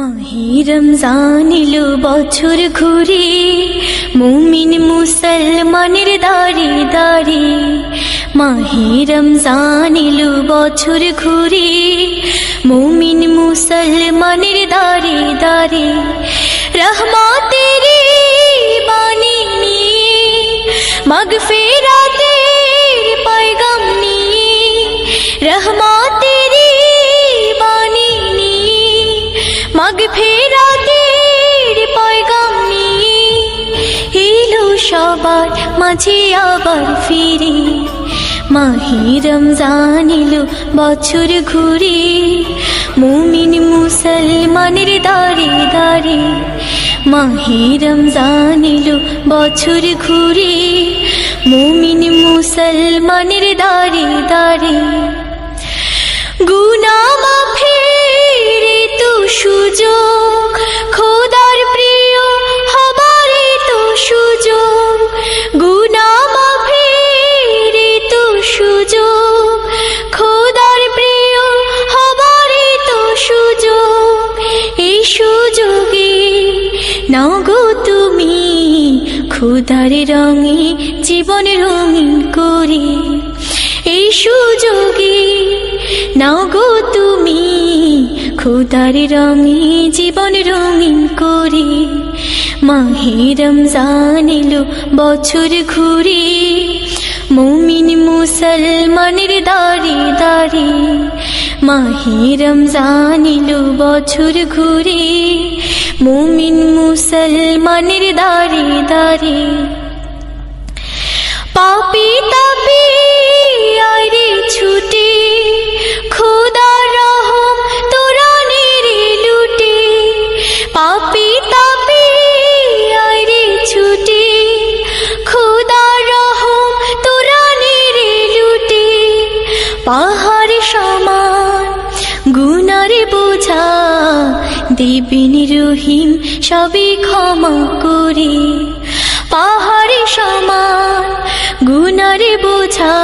মাহে রমজান এলো বছর ঘুরে, মুমিন মুসলমানের দাঁড়ে দাঁড়ে। মাহে রমজান এলো বছর ঘুরে, মুমিন মুসলমানের দাঁড়ে দাঁড়ে। রহমতের বাণী নিয়ে, মাগফিরাতের পয়গাম নিয়ে, রহমতের বাণী নিয়ে, মাগফিরাতের পয়গাম নিয়ে এলো সবার মাঝে আবার ফিরে। মাহে রমজান এলো বছর ঘুরে, মুমিন মুসলমানের দাঁড়ে দাঁড়ে। মাহে রমজান এলো বছর ঘুরে, মুমিন মুসলমানের দাঁড়ে দাঁড়ে। গুনাহ মাফের তো সুযোগ, খোদার প্রিয় হবার তো সুযোগ। গুনাহ মাফের তো সুযোগ, খোদার প্রিয় হবার তো সুযোগ। এই সুযোগে নাও গো তুমি খোদার রঙে জীবন রঙিন করে। এই সুযোগে নাও গো তুমি খোদার রঙে জীবন রঙিন করে। মাহে রমজান এলো বছর ঘুরে, মুমিন মুসলমানের দাঁড়ে দাঁড়ে। মাহে রমজান এলো বছর ঘুরে, মুমিন মুসলমানের দাঁড়ে দাঁড়ে। পাপী তাপী আইরে ছুটে, খোদার রহম তোরানের লুটে। পাপী তাপী আইরে ছুটে, খোদার রহম তোরানের লুটে। পাহাড় সমান গুনার বোঝা দেবেন রহিম সবে ক্ষমা করে। পাহাড় সমান গুনার বোঝা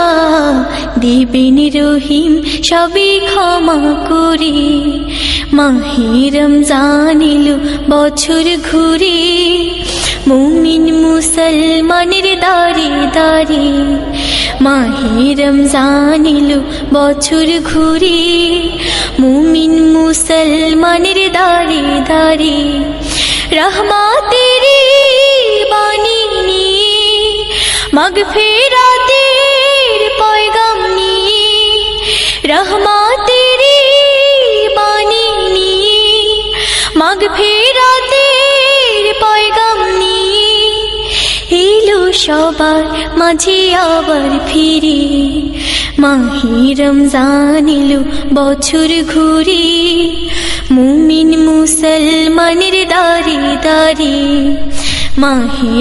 দেবেন রহিম সবে ক্ষমা করে। মাহে রমজান এলো বছর ঘুরে, মুমিন মুসলমানের দাঁড়ে দাঁড়ে। মাহে রমজান এলো বছর ঘুরে, মুমিন মুসলমানের দাঁড়ে দাঁড়ে। রহমতের বাণী নিয়ে, মাগফিরাতের পয়গাম নিয়ে, রহমতের বাণী নিয়ে, মাগফিরাতের পয়গাম নিয়ে এলো সবার মাঝে আবার ফিরে। মাহে রমজান এলো বছর ঘুরে, মুমিন মুসলমানের দাঁড়ে দাঁড়ে। মাহে